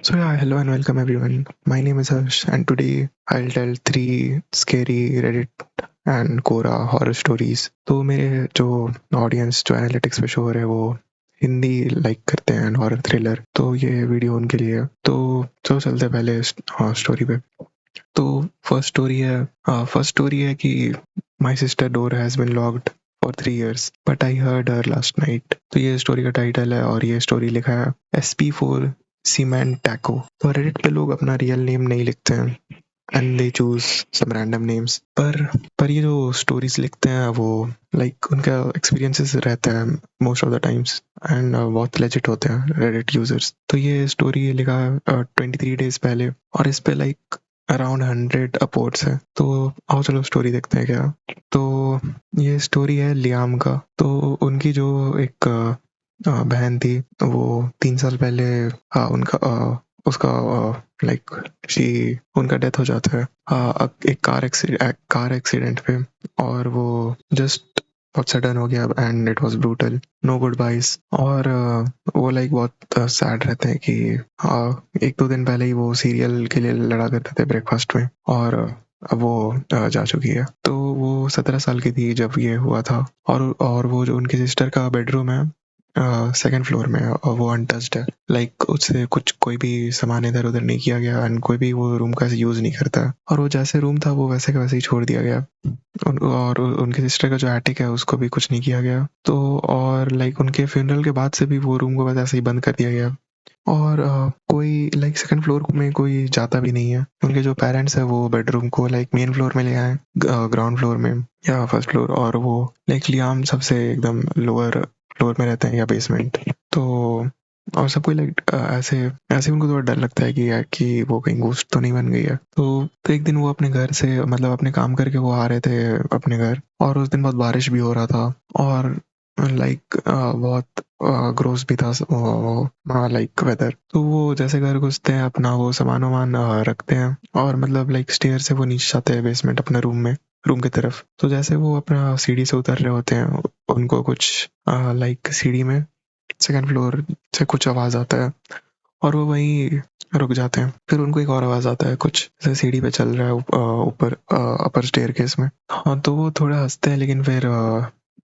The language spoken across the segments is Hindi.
So yeah, hello and welcome everyone. My name is Harsh, and today I'll tell three scary Reddit and Quora horror stories. तो मेरे जो ऑडियंस जो एनालिटिक्स पे शो हो रहे हैं वो हिंदी लाइक करते हैं एंड हॉरर थ्रिलर, तो ये वीडियो उनके लिए है। तो चलो चलते हैं पहले स्टोरी पे। तो फर्स्ट स्टोरी है कि my sister door has been locked for 3 years but I heard her last night. तो ये स्टोरी का टाइटल है और ये स्टोरी लिखा है SP4 सीमेंट टैको। तो रेडिट पे लोग अपना रियल नेम नहीं लिखते हैं and they choose some random names, पर ये जो स्टोरीज लिखते हैं वो लाइक उनका एक्सपीरियंसेस रहता है most of the times and बहुत लेजिट होते हैं रेडिट यूजर्स। तो ये स्टोरी लिखा 23 days पहले और इस पे लाइक अराउंड 100 अपवर्ड्स है। तो आओ चलो स्टोरी देखते हैं क्या। तो ये स्टोरी है लियाम का। तो उनकी जो एक बहन थी, वो 3 साल पहले उनका उसका लाइक शी उनका डेथ हो जाता है एक कार एक्सीडेंट पे। और वो जस्ट बहुत सडन हो गया and it was brutal, no goodbyes. और वो लाइक बहुत सैड रहते हैं कि 1-2 दिन पहले ही वो सीरियल के लिए लड़ा करते थे ब्रेकफास्ट में, और अब वो जा चुकी है। तो वो 17 साल की थी जब ये हुआ था। और वो जो उनकी सिस्टर का बेडरूम है सेकंड फ्लोर में है और वो अनटच्ड है। लाइक उससे कुछ कोई भी सामान इधर उधर नहीं किया गया एंड कोई भी वो रूम का यूज नहीं करता है। और वो जैसे रूम था वो वैसे का वैसे ही छोड़ दिया गया। और उनकी सिस्टर का जो एटिक है उसको भी कुछ नहीं किया गया। तो और लाइक उनके फ्यूनरल के बाद से भी वो रूम को बस ऐसे ही बंद कर दिया गया। और कोई लाइक सेकंड फ्लोर में कोई जाता भी नहीं है। उनके जो पेरेंट्स है वो बेडरूम को लाइक मेन फ्लोर में ले आए, ग्राउंड फ्लोर में या फर्स्ट फ्लोर, और वो लाइक लियाम सबसे एकदम लोअर फ्लोर में रहते हैं या बेसमेंट। तो और सबको लाइक ऐसे ऐसे उनको थोड़ा डर लगता है कि वो कहीं घोस्ट तो नहीं बन गई है। तो एक दिन वो अपने घर से मतलब अपने काम करके वो आ रहे थे अपने घर, और उस दिन बहुत बारिश भी हो रहा था और लाइक बहुत ग्रोस भी था लाइक वेदर। तो वो जैसे घर घुसते हैं अपना वो सामान वामान रखते हैं और मतलब लाइक स्टेयर से वो नीचे जाते हैं बेसमेंट अपने रूम की तरफ। तो जैसे वो अपना सीढ़ी से उतर रहे होते हैं उनको कुछ लाइक सीढ़ी में सेकंड फ्लोर से कुछ आवाज आता है और वो वहीं रुक जाते हैं। फिर उनको एक और आवाज आता है कुछ जैसे सीढ़ी पे चल रहा है ऊपर अपर स्टेयरकेस में। हाँ, तो वो थोड़ा हंसते हैं लेकिन फिर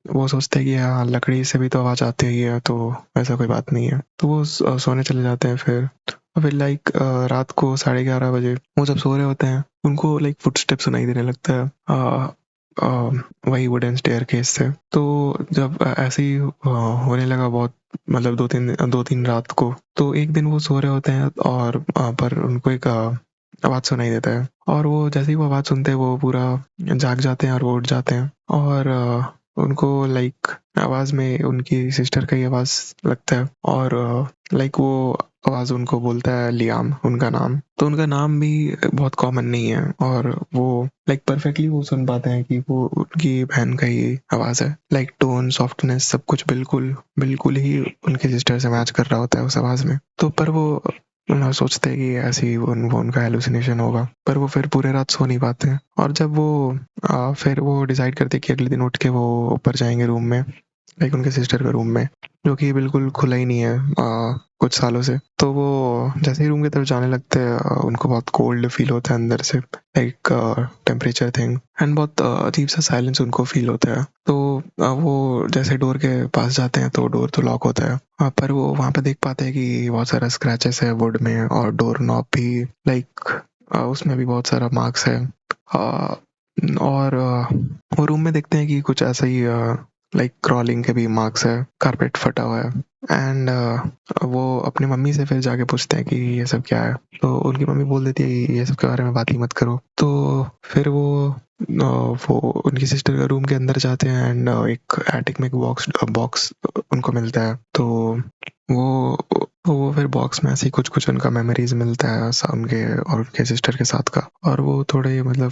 वो सोचते हैं कि हाँ लकड़ी से भी तो आवाज आती ही है, तो ऐसा कोई बात नहीं है। तो वो सोने चले जाते हैं। फिर लाइक रात को 11:30 बजे वो जब सो रहे होते हैं उनको लाइक फुटस्टेप सुनाई देने लगता है अ, वही वुडन स्टेयरकेस से। तो जब ऐसे ही होने लगा बहुत मतलब 2-3 रात को, तो एक दिन वो सो रहे होते हैं और पर उनको एक आवाज सुनाई देता है। और वो जैसे ही वो आवाज सुनते हैं वो पूरा जाग जाते हैं और वो उठ जाते हैं। और उनको लाइक आवाज में उनकी सिस्टर का ही आवाज लगता है। और लाइक वो आवाज उनको बोलता है लियाम उनका नाम। तो उनका नाम भी बहुत कॉमन नहीं है और वो लाइक परफेक्टली वो सुन पाते हैं कि वो उनकी बहन का ही आवाज है। लाइक टोन सॉफ्टनेस सब कुछ बिल्कुल बिल्कुल ही उनके सिस्टर से मैच कर रहा होता है उस आवाज में। तो पर वो सोचते हैं कि ऐसे ही वो उनका हेलुसिनेशन होगा, पर वो फिर पूरे रात सो नहीं पाते हैं। और जब वो फिर वो डिसाइड करते हैं कि अगले दिन उठ के वो ऊपर जाएंगे रूम में, लाइक उनके सिस्टर के रूम में, जो कि बिल्कुल खुला ही नहीं है कुछ सालों से। तो वो जैसे ही रूम की तरफ जाने लगते हैं उनको बहुत कोल्ड फील होता है अंदर से, लाइक टेम्परेचर थिंग, एंड बहुत अजीब सा साइलेंस उनको फील होता है। तो वो जैसे डोर के पास जाते हैं तो डोर तो लॉक होता है, पर वो वहां पे देख पाते हैं कि बहुत सारा स्क्रैचेस है वुड में और डोर नॉब भी लाइक उसमें भी बहुत सारा मार्क्स है। अ, और वो रूम में देखते हैं कि कुछ ऐसा ही लाइक क्रॉलिंग के भी मार्क्स है, कारपेट फटा हुआ है। एंड वो अपनी मम्मी से फिर जाके पूछते हैं कि ये सब क्या है। तो उनकी मम्मी बोल देती है कि ये सब के बारे में बात ही मत करो। तो फिर वो उनकी सिस्टर का रूम के अंदर जाते हैं एंड एक एटिक में एक बॉक्स उनको मिलता है। तो वो वो फिर बॉक्स में ऐसे ही कुछ कुछ उनका मेमोरीज मिलता है उनके और उनके सिस्टर के साथ का। और वो थोड़े मतलब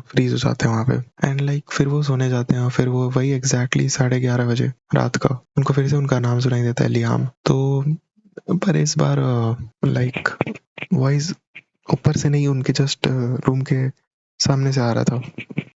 फ्रीज हो जाते हैं वहाँ पे एंड लाइक फिर वो सोने जाते हैं। और फिर वो वही एग्जैक्टली 11:30 बजे रात का उनको फिर से उनका नाम सुनाई देता है लियाम। तो पर इस बार लाइक वॉइस ऊपर से नहीं, उनके जस्ट रूम के सामने से आ रहा था।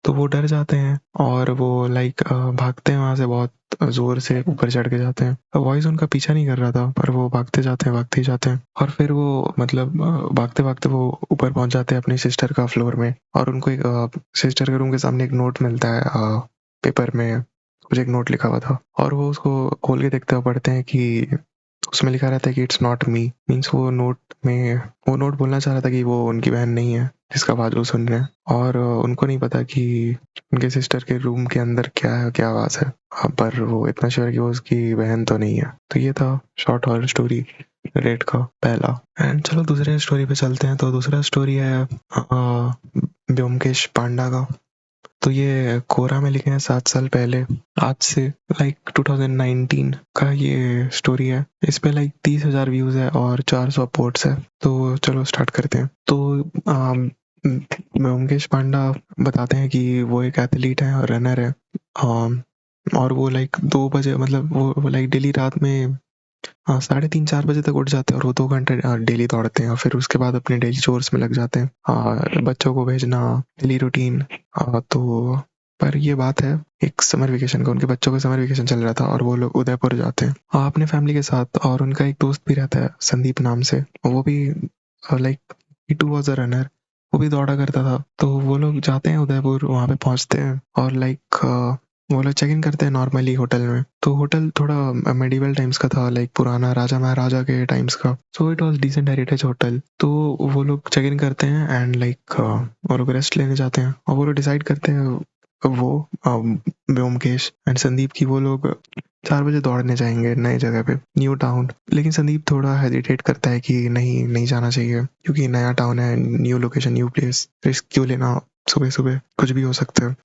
तो वो डर जाते हैं और वो लाइक भागते हैं वहाँ से, बहुत ज़ोर से ऊपर चढ़ के जाते हैं। वॉइस उनका पीछा नहीं कर रहा था, पर वो भागते जाते हैं, भागते ही जाते हैं। और फिर वो मतलब भागते-भागते वो ऊपर पहुँच जाते हैं अपनी सिस्टर का फ्लोर में, और उनको एक सिस्टर के रूम के सामने एक नोट मिलता है, पेपर में कुछ एक नोट लिखा हुआ था, और वो उसको खोल के देखते हुए पढ़ते हैं कि उसमें लिखा रहता है कि इट्स नॉट मी, मीन्स वो नोट बोलना चाह रहा था कि वो उनकी बहन नहीं है जिसका आवाज़ वो सुन रहे हैं, और उनको नहीं पता कि उनके सिस्टर के रूम के अंदर क्या है, क्या आवाज़ है। पर वो इतना श्योर है कि वो उसकी बहन तो नहीं है। तो ये था शॉर्ट हॉरर स्टोरी रेड का पहला। एंड चलो दूसरे स्टोरी पे चलते हैं। तो दूसरा स्टोरी है ब्योमकेश पांडा का। तो ये कोरा में लिखे हैं 7 साल पहले, आज से लाइक 2019 का ये स्टोरी है। इस पे लाइक 30,000 व्यूज है और 400 पोर्ट्स है। तो चलो स्टार्ट करते हैं। तो ब्योमकेश पांडा बताते हैं कि वो एक एथलीट है और रनर है। और वो लाइक 2 बजे, मतलब वो लाइक डेली रात में 3:30-4 बजे तक उठ जाते हैं, और वो 2 घंटे डेली दौड़ते हैं, और फिर उसके बाद अपने डेली चोर्स में लग जाते हैं, बच्चों को भेजना, डेली रूटीन। तो पर ये बात है एक समर वेकेशन का, उनके बच्चों का समर वेकेशन चल रहा था और वो लोग उदयपुर जाते हैं अपने फैमिली के साथ। और उनका एक दोस्त भी रहता है संदीप नाम से, वो भी like he too was a runner, वो भी दौड़ा करता था। तो वो लोग जाते हैं उदयपुर, वहाँ पे पहुँचते हैं और लाइक वो लोग चेक इन करते हैं नॉर्मली होटल में। तो होटल थोड़ा मेडिवल टाइम्स का था, लाइक पुराना राजा महाराजा के टाइम्स का। So it was decent heritage hotel. तो वो लोग चेक इन करते हैं एंड लाइक वो लोग रेस्ट लेने जाते हैं, और वो लोग डिसाइड करते हैं, वो ब्योमकेश एंड संदीप की, वो लोग 4 बजे दौड़ने जाएंगे नए जगह पे, न्यू टाउन। लेकिन संदीप थोड़ा हेजिटेट करता है कि नहीं, नहीं जाना चाहिए, क्योंकि नया टाउन है, new location, new place, risk क्यों लेना, सुबह सुबह कुछ भी हो सकता है।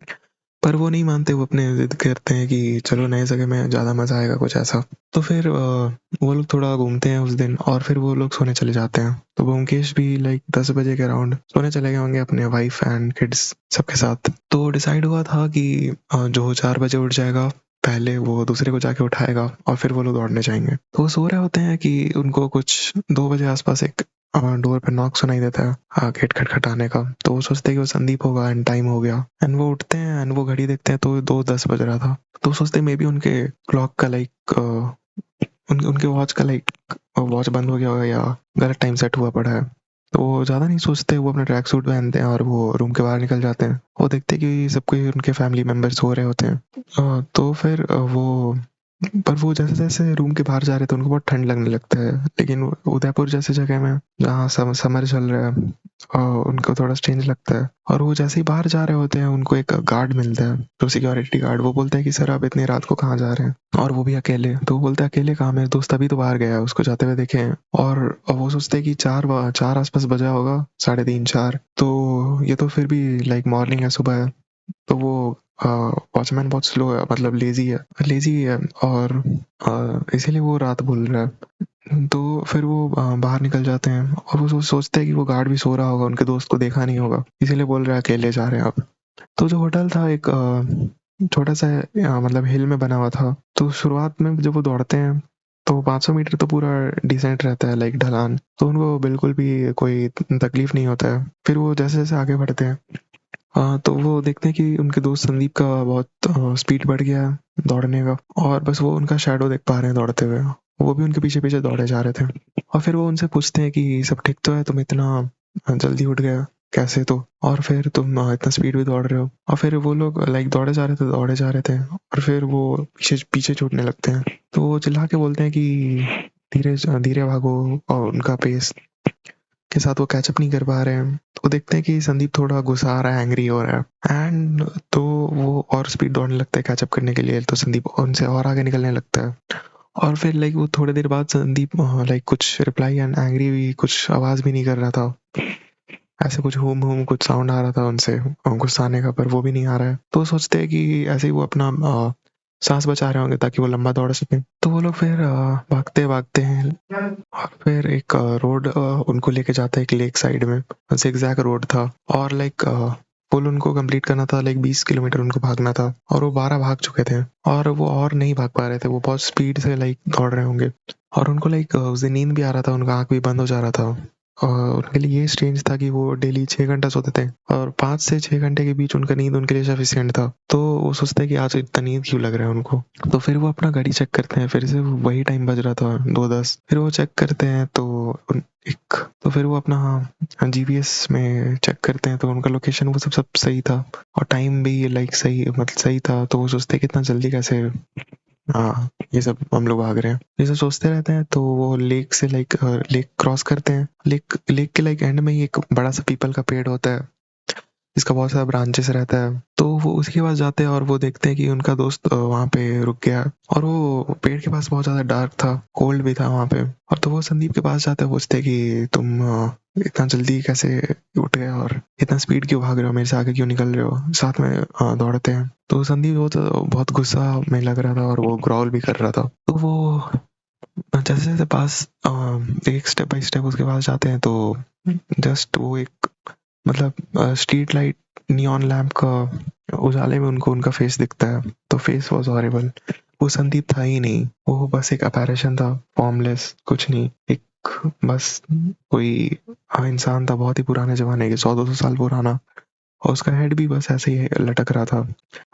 पर वो नहीं मानते, वो अपने जिद करते हैं कि चलो नए जगह में ज़्यादा मज़ा आएगा, कुछ ऐसा। तो फिर वो लोग थोड़ा घूमते हैं उस दिन, और फिर वो लोग सोने चले जाते हैं। तो ब्योमकेश भी लाइक 10 बजे के अराउंड सोने चले गए होंगे अपने वाइफ एंड किड्स सबके साथ। तो डिसाइड हुआ था कि जो 4 बजे उठ जाएगा पहले, वो दूसरे को जाके उठाएगा, और फिर वो लोग दौड़ने जाएंगे। तो वो सो रहे होते हैं कि उनको कुछ 2 बजे आसपास एक डोर पे नॉक सुनाई देता है, गेट खटखटाने का। तो वो सोचते हैं कि वो संदीप होगा एंड टाइम हो गया, एंड वो उठते हैं एंड वो घड़ी देखते हैं तो 2:10 बज रहा था। तो वो सोचते हैं मे बी उनके क्लॉक का लाइक उनके वॉच का लाइक वॉच बंद हो गया होगा, या गलत टाइम सेट हुआ पड़ा है। तो वो ज़्यादा नहीं सोचते, वो अपना ट्रैक सूट पहनते हैं और वो रूम के बाहर निकल जाते हैं। वो देखते हैं कि सब कोई, उनके फैमिली मेम्बर्स सो रहे होते हैं। तो फिर वो जैसे-जैसे रूम के बाहर जा रहे थे, उनको बहुत ठंड लगने लगता है। लेकिन उदयपुर जैसी जगह में जहाँ समर चल रहा है, उनको थोड़ा स्ट्रेंज लगता है। और वो जैसे ही बाहर जा रहे होते हैं, उनको एक गार्ड मिलता है, तो सिक्योरिटी गार्ड। वो बोलता है कि सर, आप इतनी रात को कहाँ जा रहे हैं, और वो भी अकेले। तो वो बोलता है अकेले कहाँ, मेरे दोस्त अभी तो बाहर गया है, उसको जाते हुए देखे हैं। और वो सोचते हैं कि 4 आसपास बजा होगा, 3:30-4। तो ये तो फिर भी लाइक मॉर्निंग है, सुबह है। तो वो वॉचमैन बहुत स्लो है, मतलब लेजी है, और इसीलिए वो रात बोल रहा है। तो फिर वो बाहर निकल जाते हैं, और वो सोचते हैं कि वो गार्ड भी सो रहा होगा, उनके दोस्त को देखा नहीं होगा, इसीलिए बोल रहा है अकेले जा रहे हैं आप। तो जो होटल था एक छोटा सा मतलब हिल में बना हुआ था। तो शुरुआत में जब वो दौड़ते हैं तो 500 मीटर तो पूरा डिसेंट रहता है, लाइक ढलान, तो उनको बिल्कुल भी कोई तकलीफ नहीं होता है। फिर वो जैसे जैसे आगे बढ़ते हैं, तो वो देखते हैं कि उनके दोस्त संदीप का बहुत स्पीड बढ़ गया है दौड़ने का, और बस वो उनका शैडो देख पा रहे हैं दौड़ते हुए। वो भी उनके पीछे पीछे दौड़े जा रहे थे। और फिर वो उनसे पूछते हैं कि सब ठीक तो है, तुम इतना जल्दी उठ गया कैसे, तो और फिर तुम इतना स्पीड में दौड़ रहे हो। और फिर वो लोग लाइक दौड़े जा रहे थे, और फिर वो पीछे पीछे छूटने लगते हैं। तो वो चिल्ला के बोलते हैं कि धीरे धीरे भागो, और उनका पेस के साथ वो कैचअप नहीं कर पा रहे हैं। तो देखते हैं कि संदीप थोड़ा गुस्सा आ रहा है, एंग्री हो रहा है, एंड तो वो और स्पीड दौड़ने लगता है कैचअप करने के लिए। तो संदीप उनसे और आगे निकलने लगता है। और फिर लाइक वो थोड़ी देर बाद संदीप लाइक कुछ रिप्लाई एंड एंग्री भी, कुछ आवाज भी नहीं कर रहा था। ऐसे कुछ हुम हुम कुछ साउंड आ रहा था उनसे गुस्सा आने का, पर वो भी नहीं आ रहा है। तो सोचते हैं कि ऐसे ही वो अपना सांस बचा रहे होंगे ताकि वो लंबा दौड़ सके। तो वो लोग फिर भागते भागते हैं, और फिर एक रोड उनको लेके जाता है एक लेक साइड में। जिगजैग रोड था, और लाइक पुल उनको कंप्लीट करना था, लाइक 20 किलोमीटर उनको भागना था, और वो 12 भाग चुके थे, और वो और नहीं भाग पा रहे थे। वो बहुत स्पीड से लाइक दौड़ रहे होंगे, और उनको लाइक उस दिन नींद भी आ रहा था, उनका आंख भी बंद हो जा रहा था। और उनके लिए ये स्ट्रेंज था कि वो डेली 6 घंटा सोते थे और 5 से 6 घंटे के बीच उनका नींद उनके लिए सफिशिएंट था। तो वो सोचते हैं कि आज इतना नींद क्यों लग रहा है उनको। तो फिर वो अपना घड़ी चेक करते हैं, फिर से वही टाइम बज रहा था 2:10। फिर वो चेक करते हैं तो एक तो फिर वो अपना जीपीएस में चेक करते हैं तो उनका लोकेशन वो सब सही था और टाइम भी लाइक सही मतलब सही था। तो वो सोचते हैं कि इतना जल्दी कैसे हाँ ये सब हम लोग भाग रहे हैं, ये सब सोचते रहते हैं। तो वो लेक से लेक क्रॉस करते हैं। लेक लेक के एंड में ही एक बड़ा सा पीपल का पेड़ होता है जिसका बहुत सारा ब्रांचेस रहता है। तो वो उसी के पास जाते हैं और वो देखते हैं कि उनका दोस्त वहाँ पे रुक गया है और वो पेड़ के पास बहुत ज़्यादा डार्क था, कोल्ड भी था वहाँ पे। और तो वो संदीप के पास जाते हैं, पूछते हैं कि तुम इतना जल्दी कैसे उठ गए और इतना स्पीड क्यों भाग रहे हो, मेरे से आगे क्यों निकल रहे हो, साथ में दौड़ते हैं। तो संदीप वो तो बहुत गुस्सा में लग रहा था और वो ग्रॉल भी कर रहा था। तो वो जैसे जैसे पास एक स्टेप बाय स्टेप उसके पास जाते हैं तो जस्ट वो एक मतलब स्ट्रीट लाइट नियॉन लैम्प का उजाले में उनको उनका फेस दिखता है। तो फेस वाज हॉरिबल, वो संदीप था ही नहीं, वो बस एक अपैरेशन था, फॉर्मलेस, कुछ नहीं, एक बस कोई इंसान था बहुत ही पुराने जमाने के, 100-200 साल पुराना। और उसका हेड भी बस ऐसे ही लटक रहा था,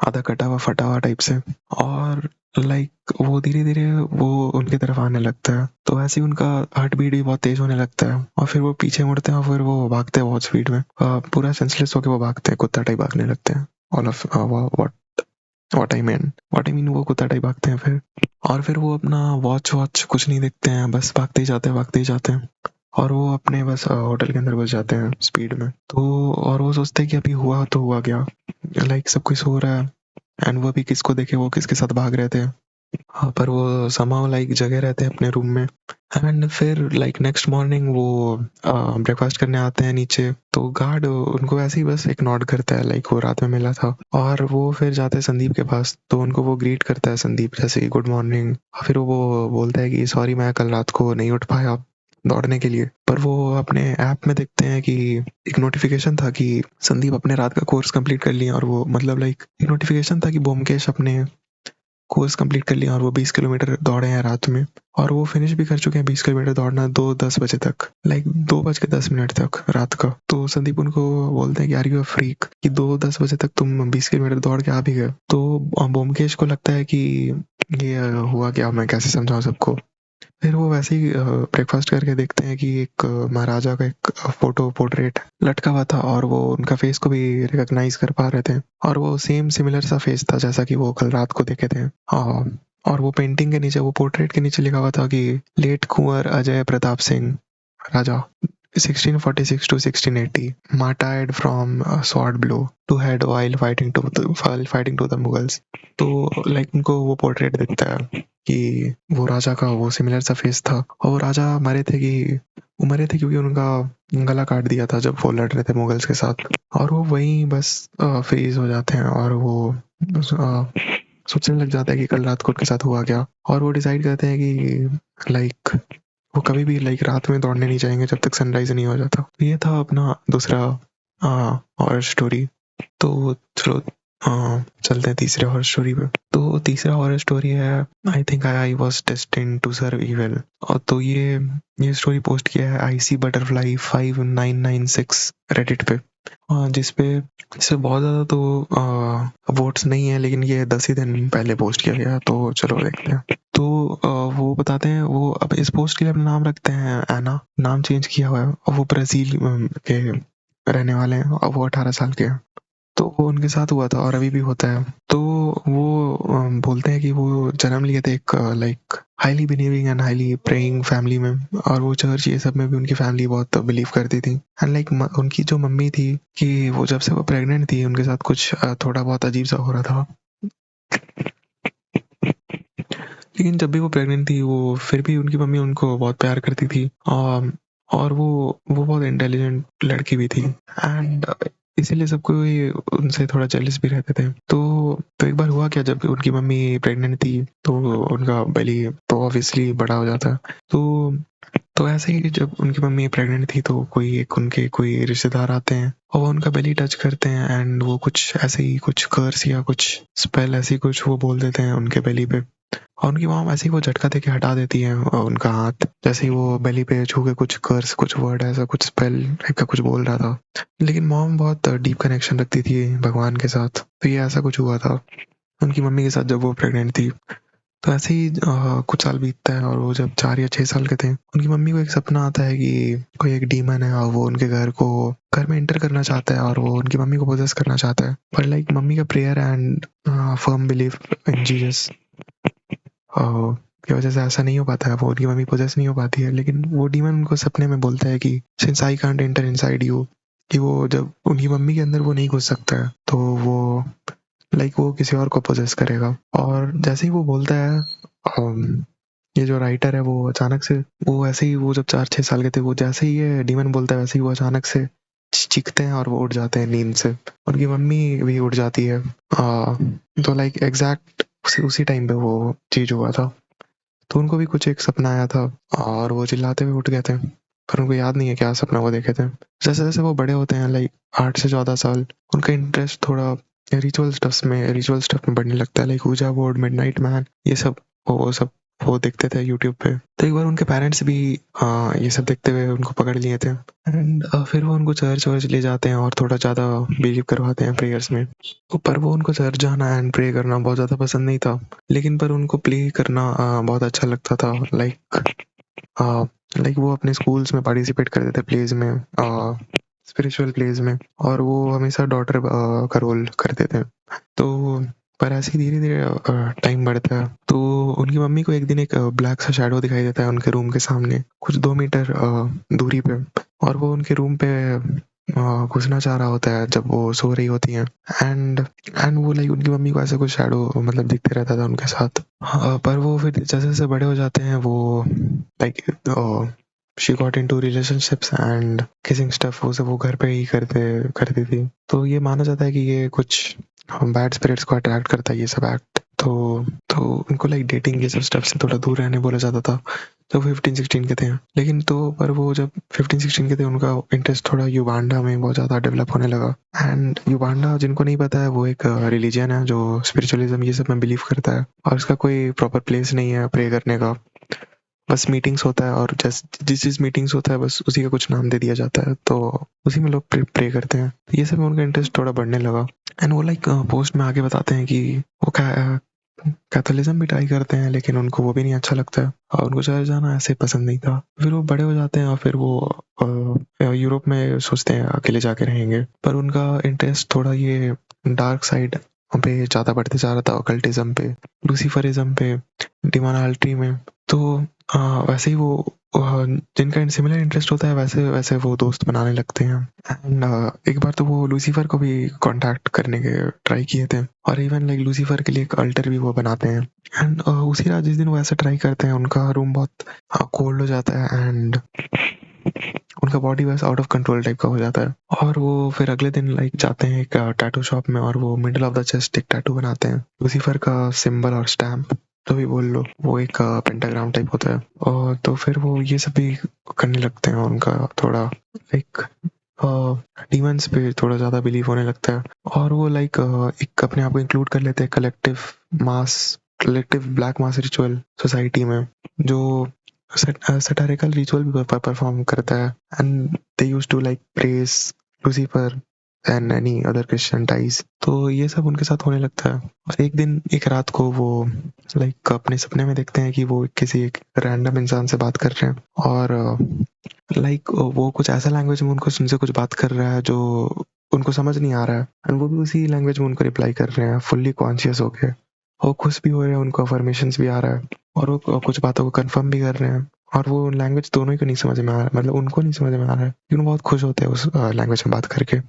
आधा कटा हुआ फटा हुआ टाइप से। और लाइक वो धीरे धीरे वो उनकी तरफ आने लगता है तो ऐसे ही उनका हार्ट बीट भी बहुत तेज होने लगता है और फिर वो पीछे मुड़ते हैं और फिर वो भागते हैं बहुत स्पीड में, पूरा सेंसलेस होकर वो भागते हैं, कुत्ता टाइप भागने लगते हैं। All of what I mean वो कुत्ता टाइप भागते हैं फिर। और फिर वो अपना वॉच वॉच कुछ नहीं देखते हैं, बस भागते ही जाते हैं भागते ही जाते हैं। और वो अपने बस होटल के अंदर बस जाते हैं स्पीड में। तो और वो सोचते हैं कि अभी हुआ तो हुआ क्या, लाइक सब कुछ हो रहा है एंड वो अभी किसको देखे, वो किसके साथ भाग रहे थे। हाँ, पर वो somehow लाइक जगह रहते हैं अपने रूम में। एंड फिर लाइक नेक्स्ट मॉर्निंग वो ब्रेकफास्ट करने आते हैं नीचे। तो गार्ड उनको ऐसे ही बस एक नॉड करता है, लाइक वो रात में मिला था। और वो फिर जाते हैं संदीप के पास तो उनको वो ग्रीट करता है संदीप जैसे कि गुड मॉर्निंग। फिर वो बोलता है कि सॉरी मैं कल रात को नहीं उठ पाया दौड़ने के लिए। पर वो अपने ऐप में देखते हैं कि एक नोटिफिकेशन था कि संदीप अपने रात का कोर्स कंप्लीट कर लिए और वो मतलब लाइक एक नोटिफिकेशन था कि ब्योमकेश अपने कोर्स कंप्लीट कर लिया और वो 20 किलोमीटर दौड़े हैं रात में। और वो फिनिश भी कर चुके हैं 20 किलोमीटर दौड़ना 2:10 बजे तक, लाइक 2:10 तक रात का। तो संदीप उनको बोलते हैं कि आर यू अ फ्रीक कि 2:10 बजे तक तुम 20 किलोमीटर दौड़ के आ भी गए। तो ब्योमकेश को लगता है कि ये हुआ क्या, मैं कैसे समझाऊं सबको। फिर वो वैसे ही ब्रेकफास्ट करके देखते हैं कि एक महाराजा का एक फोटो पोर्ट्रेट लटका हुआ था और वो उनका फेस को भी रिकॉग्नाइज कर पा रहे थे और वो सेम सिमिलर सा फेस था जैसा कि वो कल रात को देखे थे। और वो पेंटिंग के नीचे, वो पोर्ट्रेट के नीचे लिखा हुआ था कि late Kunwar Ajay Pratap Singh raja 1646 to 1680 martyred from a sword blow to head while fighting to the Mughals। तो लाइक उनको वो पोर्ट्रेट दिखता है कि वो राजा का वो सिमिलर सा फेस था और वो राजा मरे थे क्योंकि उनका गला काट दिया था जब वो लड़ रहे थे मुगल्स के साथ। और वो वहीं बस फ्रीज हो जाते हैं और वो सोचने लग जाता है कि कल रात को उनके साथ हुआ क्या। और वो डिसाइड करते हैं कि लाइक वो कभी भी लाइक रात में दौड़ने नहीं जाएंगे जब तक सनराइज नहीं हो जाता। तो ये था अपना दूसरा हॉरर स्टोरी। तो चलो चलते हैं तीसरे हॉरर स्टोरी पे। तो तीसरा हॉरर स्टोरी है I think I was destined to serve evil. और तो ये स्टोरी पोस्ट किया है IC बटरफ्लाई 5996 रेडिट पे, जिसपे इससे बहुत ज़्यादा तो वोट्स नहीं है, लेकिन ये 10 ही दिन पहले पोस्ट किया गया। तो चलो देखते हैं। तो वो बताते हैं, वो अब इस पोस्ट के लिए अपना नाम रखते हैं एना, नाम चेंज किया हुआ है और वो ब्राज़ील के रहने वाले हैं और वो 18 साल के हैं। तो वो उनके साथ हुआ था और अभी भी होता है। तो वो बोलते हैं कि वो जन्म लिए थे एक like highly believing and highly praying family में और वो चर्च ये सब में भी उनकी फैमिली बहुत बिलीव करती थी। एंड लाइक उनकी जो मम्मी थी कि वो जब से वो प्रेग्नेंट थी उनके साथ कुछ थोड़ा बहुत अजीब सा हो रहा था। लेकिन जब भी वो प्रेग्नेंट थी वो फिर भी उनकी मम्मी उनको बहुत प्यार करती थी। और वो बहुत इंटेलिजेंट लड़की भी थी एंड इसीलिए सब कोई उनसे थोड़ा जेलस भी रहते थे। तो एक बार हुआ क्या, जब उनकी मम्मी प्रेग्नेंट थी तो उनका बेली तो ऑब्वियसली बड़ा हो जाता। तो ऐसे ही जब उनकी मम्मी प्रेग्नेंट थी तो उनके कोई रिश्तेदार आते हैं और वो उनका बेली टच करते हैं एंड वो कुछ ऐसे ही कुछ कर्स या कुछ स्पेल ऐसी कुछ वो बोल देते हैं उनके बेली पे। और उनकी मॉम ऐसे ही वो झटका देके हटा देती है उनका हाथ, जैसे ही वो बेली पे छू के कुछ कर्स, कुछ वर्ड ऐसा कुछ स्पेल टाइप का कुछ बोल रहा था। लेकिन मॉम बहुत डीप कनेक्शन रखती थी भगवान के साथ, तो ये ऐसा कुछ हुआ था उनकी मम्मी के साथ जब वो प्रेग्नेंट थी। तो ऐसे ही कुछ साल बीतता है और वो जब 4 या 6 साल के थे, उनकी मम्मी को एक सपना आता है कि कोई एक डीमन है और वो उनके घर में एंटर करना चाहता है और वो उनकी मम्मी को पोजेस करना चाहता है। पर लाइक मम्मी का prayer and firm belief in Jesus की वजह से ऐसा नहीं हो पाता है, वो उनकी मम्मी पोजेस नहीं हो पाती है। लेकिन वो डीमन उनको सपने में बोलता है कि since I can't enter inside you, कि वो जब उनकी मम्मी के अंदर वो नहीं घुस सकता है तो वो लाइक वो किसी और को पोजेस करेगा। और जैसे ही वो बोलता है ये जो राइटर है वो अचानक से, वो ऐसे ही वो जब 4-6 साल के थे, वो जैसे ही ये डीमन बोलता है वैसे ही वो अचानक से चीखते हैं और वो उठ जाते हैं नींद से। उनकी मम्मी भी उठ जाती है। तो लाइक एग्जैक्ट उसी टाइम पे वो चीज हुआ था। तो उनको भी कुछ एक सपना आया था और वो चिल्लाते हुए उठ गए थे, पर उनको याद नहीं है क्या सपना वो देखे थे। जैसे जैसे वो बड़े होते हैं लाइक 8 से 14 साल, उनका इंटरेस्ट थोड़ा रिचुअल स्टफ में बढ़ने लगता है, लाइक ऊजा बोर्ड, मिडनाइट मैन, ये सब वो सब वो देखते थे यूट्यूब पे। तो एक बार उनके पेरेंट्स भी ये सब देखते हुए उनको पकड़ लिए थे एंड फिर वो उनको चर्च वर्च ले जाते हैं और थोड़ा ज़्यादा बिलीव करवाते हैं प्रेयर्स में। तो पर वो उनको चर्च जाना एंड प्रे करना बहुत ज़्यादा पसंद नहीं था, लेकिन पर उनको प्ले करना बहुत अच्छा लगता था। लाइक वो अपने स्कूल्स में पार्टिसिपेट करते थे प्लेज में, स्पिरिचुअल प्लेज में, और वो हमेशा डॉटर का रोल करते थे। तो पर ऐसे ही धीरे-धीरे टाइम बढ़ता है, तो उनकी मम्मी को एक दिन एक ब्लैक सा शैडो दिखाई देता है उनके रूम के सामने, कुछ 2 मीटर दूरी पे, और वो उनके रूम पे घुसना चाह रहा होता है जब वो सो रही होती हैं। एंड एंड वो लाइक उनकी मम्मी को ऐसा कुछ शैडो मतलब दिखते रहता था उनके साथ। पर वो फिर जैसे-जैसे बड़े हो जाते हैं वो like she got into relationships and kissing stuff, वो सब वो घर पे ही करती थी। तो ये माना जाता है कि ये कुछ बैड स्पिरिट्स को अट्रैक्ट करता है ये सब एक्ट। तो उनको लाइक डेटिंग ये सब स्टफ से थोड़ा दूर रहने बोला जाता था जब 15-16 के थे। लेकिन तो पर वो जब 15-16 के थे उनका इंटरेस्ट थोड़ा युगांडा में बहुत ज़्यादा डेवलप होने लगा। एंड युगांडा, जिनको नहीं पता है, वो एक रिलीजन है जो स्पिरिचुअलिज्म ये सब में बिलीव करता है, और इसका कोई प्रॉपर प्लेस नहीं है प्रे करने का। बस मीटिंग्स होता है और जिस मीटिंग्स होता है बस उसी का कुछ नाम दे दिया जाता है, तो उसी में लोग प्रे करते हैं। तो ये सब में उनका इंटरेस्ट थोड़ा बढ़ने लगा। एंड वो लाइक पोस्ट में आगे बताते हैं कि वो कैथोलिज्म भी ट्राई करते हैं लेकिन उनको वो भी नहीं अच्छा लगता है और उनको चर्च जाना ऐसे पसंद नहीं था। फिर वो बड़े हो जाते हैं और फिर वो यूरोप में सोचते हैं अकेले जाके रहेंगे, पर उनका इंटरेस्ट थोड़ा ये डार्क साइड पे ज़्यादा बढ़ते जा रहा था, ऑकल्टिज्म पे, लूसीफरिज्म पे, डिमोनालिटी में। तो वैसे ही वो जिनका सिमिलर इंटरेस्ट होता है वैसे वैसे वो दोस्त बनाने लगते हैं। एंड एक बार तो वो लूसीफर को भी कांटेक्ट करने के ट्राई किए थे, और इवन लाइक लूसीफर के लिए एक अल्टर भी वो बनाते हैं। एंड उसी रात जिस दिन वो ऐसा ट्राई करते हैं उनका रूम बहुत कोल्ड हो जाता है एंड उनका बॉडी बस आउट ऑफ कंट्रोल टाइप का हो जाता है। और वो फिर अगले दिन लाइक जाते हैं एक टैटू शॉप में और वो मिडिल ऑफ द चेस्ट एक टैटू बनाते हैं, लूसीफर का सिंबल और स्टैम्प, तो भी बोल लो, वो एक पेंटाग्राम टाइप होता है। और तो फिर वो ये सब भी करने लगते हैं, उनका थोड़ा एक डीमंस पे थोड़ा ज़्यादा बिलीव होने लगता है, और वो लाइक एक अपने आप को इंक्लूड कर लेते हैं collective black mass ritual society में, जो सैटारिकल रिचुअल भी परफॉर्म करता है। And they used to like praise Lucifer and any other Christian ties. तो ये सब उनके साथ होने लगता है, और एक दिन एक रात को वो लाइक अपने सपने में देखते हैं कि वो किसी एक रैंडम इंसान से बात कर रहे हैं, और लाइक वो कुछ ऐसा लैंग्वेज में उनको उनसे कुछ बात कर रहा है जो उनको समझ नहीं आ रहा है, एंड वो भी उसी लैंग्वेज में उनको रिप्लाई कर रहे हैं फुल्ली कॉन्शियस होके। वो खुश भी हो रहे हैं, उनको अफर्मेशंस भी आ रहा है, और वो कुछ बातों को कंफर्म भी कर रहे हैं, और वो लैंग्वेज दोनों ही को नहीं समझ में आ रहा है, मतलब उनको नहीं समझ में आ रहा है लेकिन वो बहुत खुश होते हैं उस लैंग्वेज में बात करके।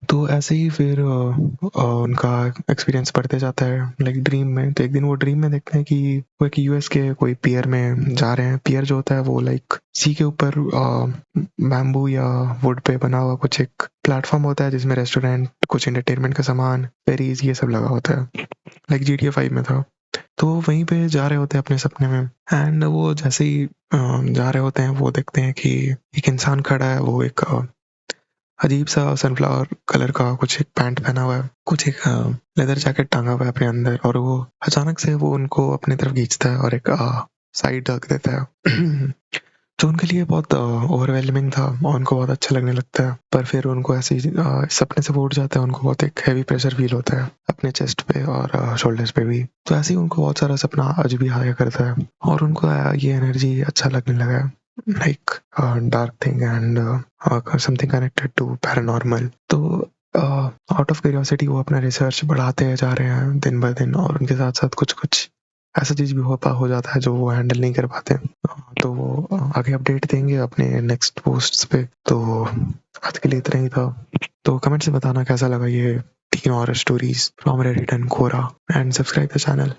तो ऐसे ही फिर उनका एक्सपीरियंस बढ़ते जाता है लाइक ड्रीम में। तो एक दिन वो ड्रीम में देखते हैं कि वो एक यूएस के कोई पियर में जा रहे हैं। पियर जो होता है वो लाइक सी के ऊपर बैम्बू या वुड पे बना हुआ कुछ एक प्लेटफॉर्म होता है जिसमें रेस्टोरेंट, कुछ एंटरटेनमेंट का सामान, फेरीज, ये सब लगा होता है, लाइक GTA 5 में था। तो वहीं पे जा रहे होते हैं अपने सपने में, एंड वो जैसे ही जा रहे होते हैं वो देखते हैं कि एक इंसान खड़ा है, वो एक अजीब सा सनफ्लावर कलर का कुछ एक पैंट पहना हुआ है, कुछ एक लेदर जैकेट टांगा हुआ है अपने अंदर, और वो अचानक से वो उनको अपनी तरफ खींचता है और एक साइड ढक देता है। जो उनके लिए बहुत ओवरवेलमिंग था और उनको बहुत अच्छा लगने लगता है, पर फिर उनको ऐसे ही सपने से वो उठ जाता है, उनको बहुत एक हैवी प्रेशर फील होता है अपने चेस्ट पे और शोल्डर्स पे भी। तो ऐसे ही उनको बहुत सारा सपना आज भी आया करता है और उनको ये एनर्जी अच्छा लगने लगा है, like dark thing and something connected to paranormal. तो आउट ऑफ क्यूरियोसिटी वो अपना रिसर्च बढ़ाते जा रहे हैं दिन ब दिन, और उनके साथ साथ कुछ कुछ ऐसा चीज भी हो जाता है जो वो हैंडल नहीं कर पाते। तो वो आगे अपडेट देंगे अपने नेक्स्ट पोस्ट्स पे। तो आज के लिए इतना ही था। तो कमेंट से बताना कैसा लगा ये 3 और stories from Reddit and Quora, and subscribe the channel.